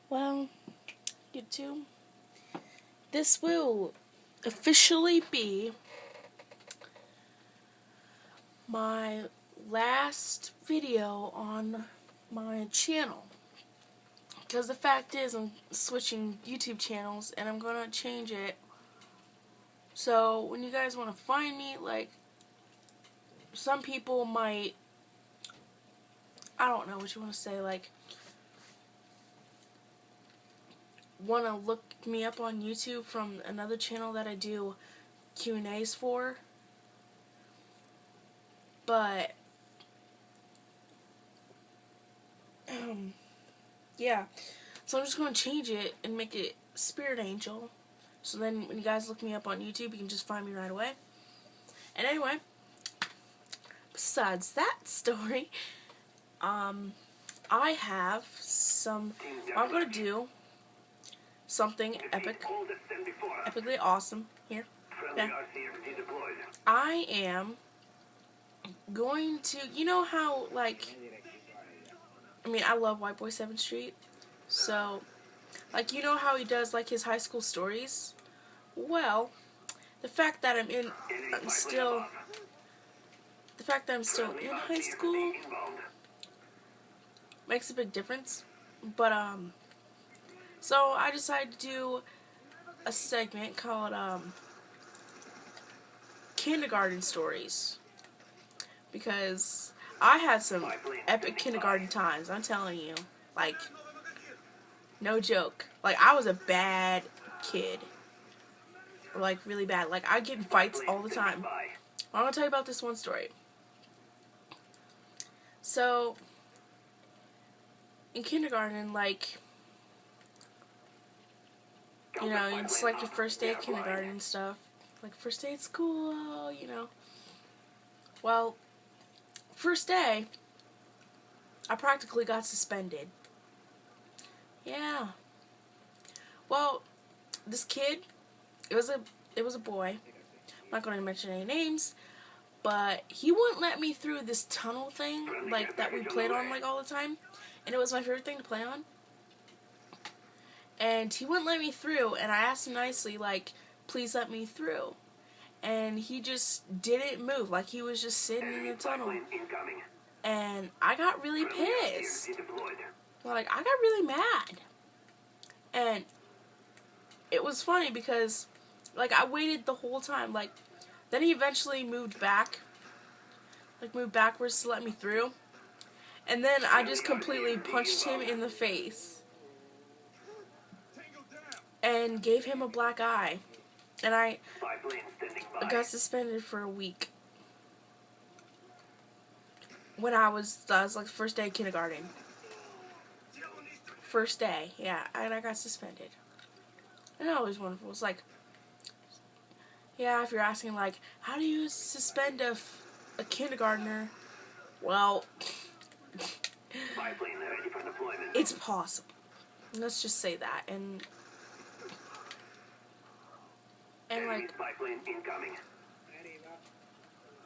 Well, YouTube, this will officially be my last video on my channel. Because the fact is, I'm switching YouTube channels and I'm going to change it. So, when you guys want to find me, like, some people might, I don't know what you want to say, like, want to look me up on YouTube from another channel that I do Q&As for. But, yeah. So I'm just going to change it and make it Spirit Angel. So then when you guys look me up on YouTube, you can just find me right away. And anyway, besides that story, I have some, I'm going to do something epically awesome here. Yeah. I am going to, you know how, like, I mean, I love White Boy 7th Street. So, like, you know how he does, like, his high school stories? Well, the fact that I'm still in high school makes a big difference. But, so I decided to do a segment called, Kindergarten Stories. Because I had some epic kindergarten times, I'm telling you. Like, no joke. Like, I was a bad kid. Like, really bad. Like, I'd get in fights all the time. Well, I'm going to tell you about this one story. So, in kindergarten, like, you know, it's like your first day of kindergarten and stuff. Like, first day at school, you know. Well, first day, I practically got suspended. Yeah. Well, this kid, it was a boy. I'm not going to mention any names, but he wouldn't let me through this tunnel thing, like, that we played on, like, all the time. And it was my favorite thing to play on. And he wouldn't let me through, and I asked him nicely, like, please let me through. And he just didn't move, like he was just sitting in the tunnel. And I got really pissed. Like, I got really mad. And it was funny because, like, I waited the whole time. Like, then he eventually moved back. Like, moved backwards to let me through. And then I just completely punched him in the face. And gave him a black eye. And I got suspended for a week. When I was like, first day of kindergarten. First day, yeah, and I got suspended. And that was wonderful. It's like, yeah, if you're asking, like, how do you suspend a kindergartner? Well, it's possible. Let's just say that. And like,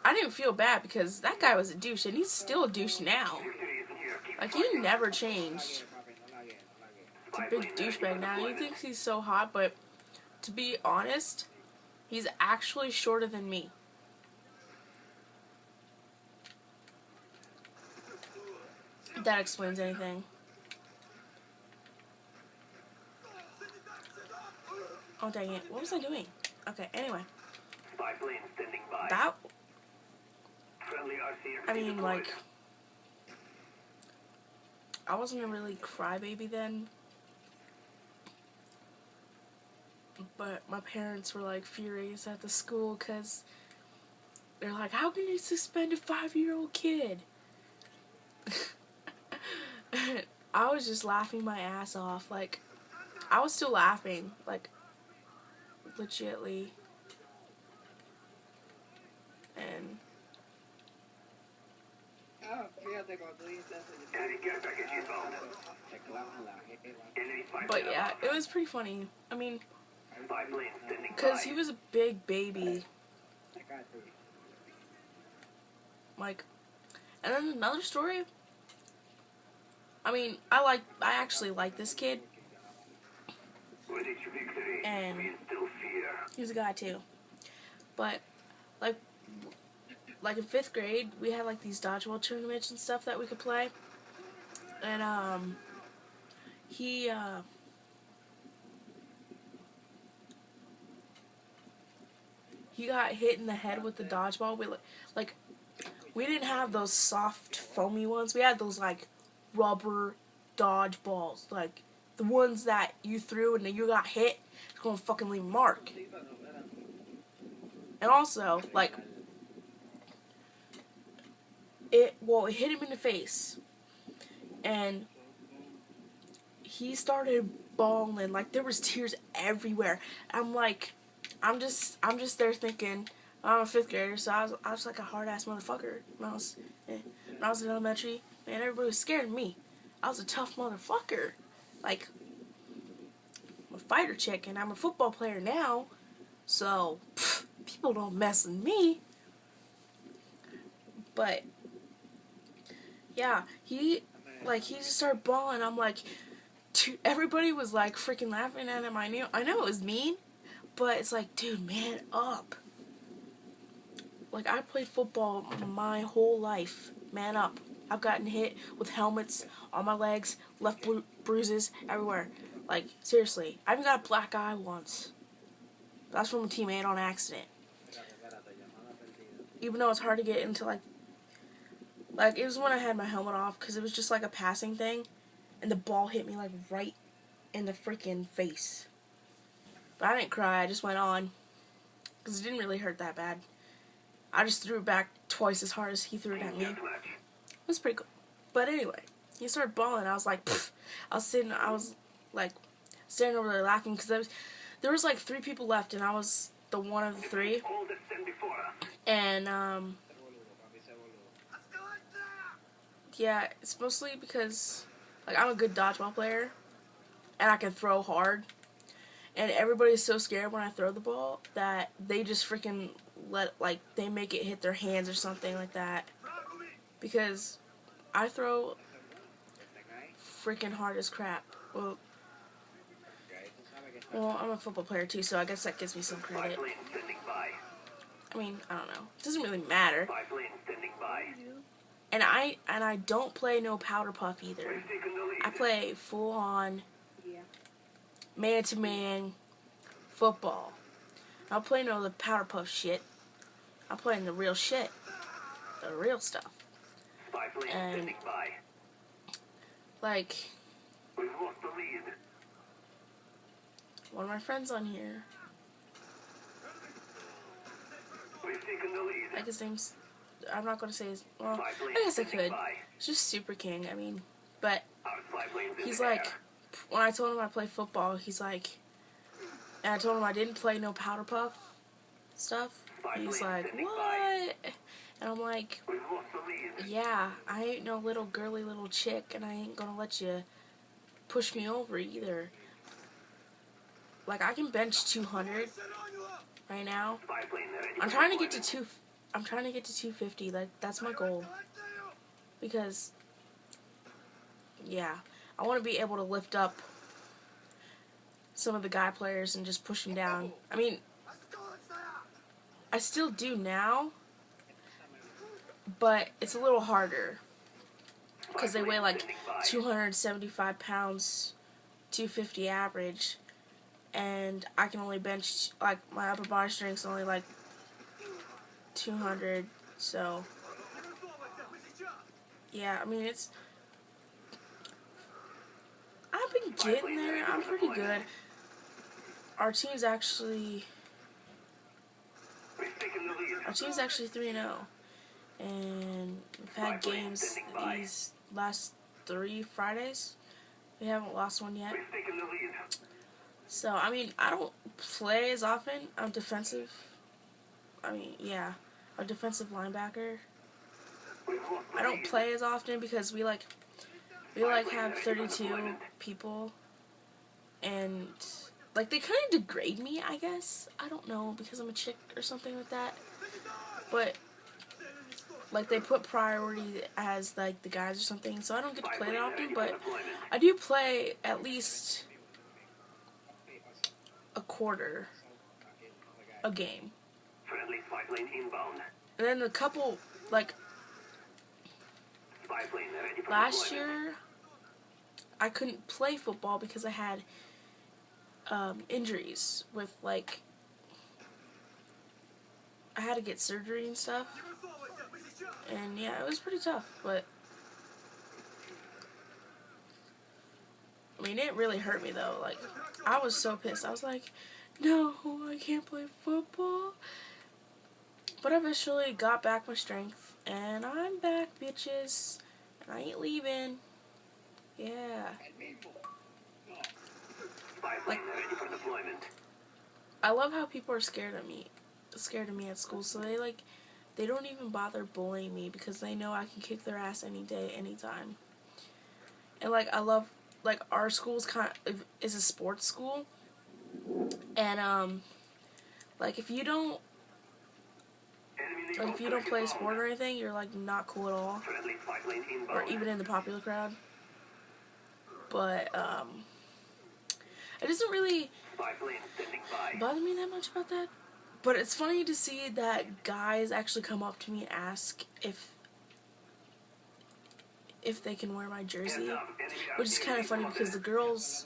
I didn't feel bad because that guy was a douche, and he's still a douche now. Like, he never changed. He's a big douchebag now. He thinks he's so hot, but to be honest, he's actually shorter than me. If that explains anything. Oh, dang it. What was I doing? Okay, anyway. That, I mean, like, I wasn't a really crybaby then. But my parents were, like, furious at the school because they're like, how can you suspend a 5-year-old kid? I was just laughing my ass off. Like, I was still laughing. Like, legitly. And but yeah, it was pretty funny. I mean, because he was a big baby. Like, and then another story. I mean, I actually like this kid. and he was a guy too. But like in 5th grade, we had like these dodgeball tournaments and stuff that we could play, and he got hit in the head with the dodgeball. We didn't have those soft, foamy ones. We had those, like, rubber dodgeballs. Like, the ones that you threw and then you got hit, it's gonna fucking leave a mark. And also, like, it hit him in the face. And he started bawling. Like, there was tears everywhere. I'm just there thinking, I'm a 5th grader, so I was like a hard-ass motherfucker when I was in elementary. Man, everybody was scared of me. I was a tough motherfucker. Like, I'm a fighter chick, and I'm a football player now, so people don't mess with me. But yeah, he just started bawling. I'm like, everybody was like freaking laughing at him. I know it was mean, but it's like, dude, man up. Like, I played football my whole life. Man up. I've gotten hit with helmets on my legs, left bruises everywhere. Like, seriously. I even got a black eye once. That's from a teammate on accident. Even though it's hard to get into, like, it was when I had my helmet off, because it was just like a passing thing, and the ball hit me, like, right in the freaking face. But I didn't cry, I just went on, because it didn't really hurt that bad. I just threw it back twice as hard as he threw it at me. It was pretty cool. But anyway, he started bawling. I was like, pfft. I was standing over there laughing, because there was like 3 people left, and I was the one of the 3. And, yeah, it's mostly because, like, I'm a good dodgeball player, and I can throw hard. And everybody's so scared when I throw the ball that they just freaking they make it hit their hands or something like that. Because I throw freaking hard as crap. Well, I'm a football player too, so I guess that gives me some credit. I mean, I don't know. It doesn't really matter. And I don't play no powder puff either. I play full on man-to-man football. I don't play no the powder puff shit. I'm playing the real shit. The real stuff. And, like, one of my friends on here, like, his name's, I'm not going to say his, well, I guess I could. It's just Super King, I mean, but he's like, when I told him I play football, he's like, and I told him I didn't play no powder puff stuff, he's like, what? And I'm like, yeah, I ain't no little girly little chick, and I ain't gonna let you push me over either. Like, I can bench 200 right now. I'm trying to get to 250. Like, that's my goal. Because, yeah, I want to be able to lift up some of the guy players and just push them down. I mean, I still do now, but it's a little harder because they weigh like 275 pounds, 250 average, and I can only bench, like, my upper body strength's only like 200, so yeah, I mean, I've been getting there. I'm pretty good. Our team's actually 3-0. And we've had games these last 3 Fridays. We haven't lost one yet. So, I mean, I don't play as often. I'm defensive. I mean, yeah. I'm a defensive linebacker. I don't play as often because we have 32 people. And, like, they kind of degrade me, I guess. I don't know, because I'm a chick or something like that. But, like, they put priority as, like, the guys or something, so I don't get to play that often, but I do play at least a quarter a game. Friendly spy plane inbound. And then a couple, like, Spy plane ready for last deployment. year, I couldn't play football because I had injuries with, like, I had to get surgery and stuff. And yeah, it was pretty tough, but I mean, it really hurt me though. Like, I was so pissed. I was like, no, I can't play football. But I eventually got back my strength, and I'm back, bitches. And I ain't leaving. Yeah. Spy plane ready for deployment. I love how people are scared of me at school. So they don't even bother bullying me because they know I can kick their ass any day, anytime. And like, I love, like, our school's is a sports school, and like, if you don't play a sport or anything, you're like not cool at all, Friendly spy plane or inbound. even in the popular crowd. But it doesn't really Spy plane standing by. bother me that much about that. But it's funny to see that guys actually come up to me and ask if they can wear my jersey, Hands up, enemy which is kind of funny artillery because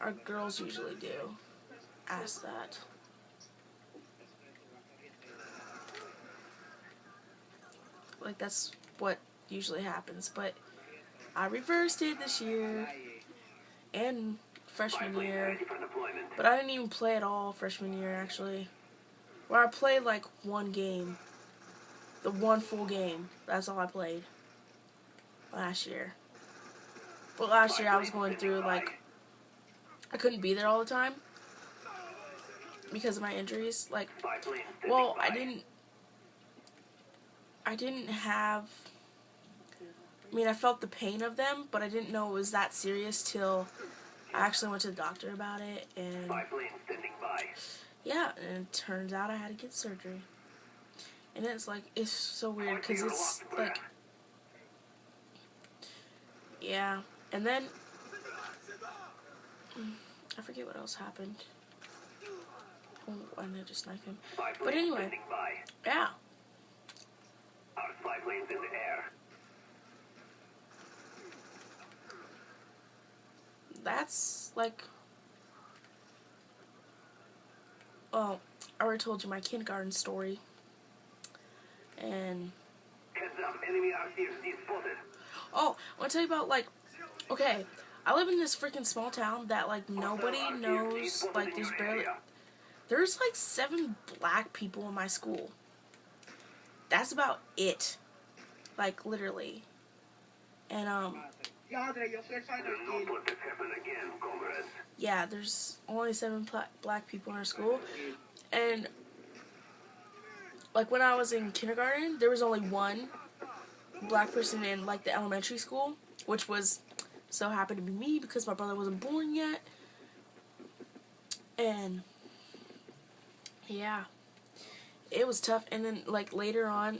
our girls usually do ask that. Like, that's what usually happens, but I reversed it this year and freshman year, ready for deployment. but I didn't even play at all freshman year, actually. Where I played like one game, the one full game, that's all I played last year. But last year I was going through, like, I couldn't be there all the time because of my injuries. Like, Spy plane standing well, by. I didn't have, I mean, I felt the pain of them, but I didn't know it was that serious till I actually went to the doctor about it, and Spy plane standing by. yeah, and it turns out I had to get surgery. And it's like, it's so weird, because it's like, yeah, and then, I forget what else happened. Oh, I need to snipe him. Spy But plane anyway, standing by. yeah. Our spy plane's in the air. That's like, well, I already told you my kindergarten story, and Heads up, enemy RCXD spotted. oh, I want to tell you about, like, okay, I live in this freaking small town that, like, nobody knows, like, there's like 7 black people in my school. That's about it, like, literally. And Don't let this happen again, comrades. yeah, there's only 7 black people in our school, and like, when I was in kindergarten, there was only 1 black person in, like, the elementary school, which was so happened to be me because my brother wasn't born yet. And yeah, it was tough. And then, like, later on,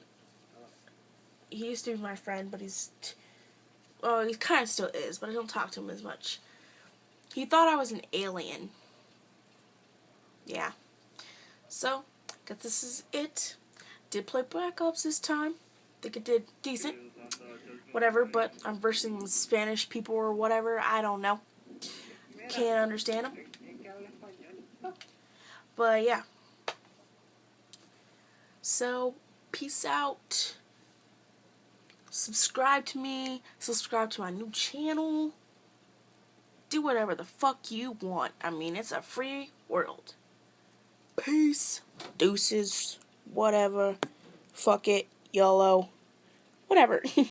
he used to be my friend, but well, he kind of still is, but I don't talk to him as much. He thought I was an alien. Yeah. So, guess this is it. Did play Black Ops this time. Think it did decent. Whatever, but I'm versing Spanish people or whatever. I don't know. Can't understand them. But yeah. So, peace out. Subscribe to me. Subscribe to my new channel. Do whatever the fuck you want. I mean, it's a free world. Peace. Deuces. Whatever. Fuck it. YOLO. Whatever.